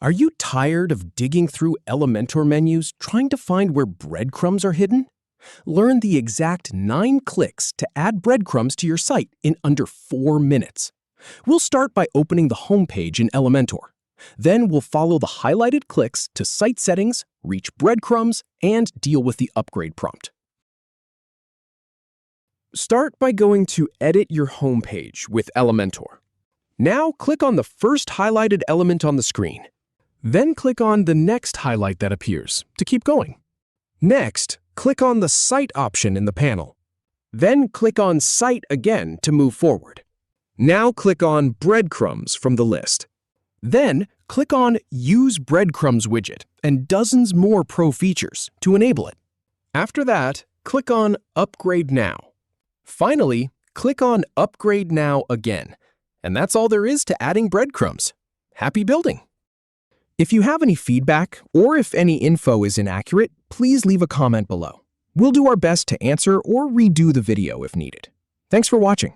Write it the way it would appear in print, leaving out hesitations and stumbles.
Are you tired of digging through Elementor menus trying to find where breadcrumbs are hidden? Learn the exact 9 clicks to add breadcrumbs to your site in under 4 minutes. We'll start by opening the home page in Elementor. Then we'll follow the highlighted clicks to site settings, reach breadcrumbs, and deal with the upgrade prompt. Start by going to Edit your home page with Elementor. Now click on the first highlighted element on the screen. Then click on the next highlight that appears to keep going. Next, click on the Site option in the panel. Then click on Site again to move forward. Now click on Breadcrumbs from the list. Then click on Use Breadcrumbs widget and dozens more pro features to enable it. After that, click on Upgrade Now. Finally, click on Upgrade Now again. And that's all there is to adding breadcrumbs. Happy building! If you have any feedback or if any info is inaccurate, please leave a comment below. We'll do our best to answer or redo the video if needed. Thanks for watching.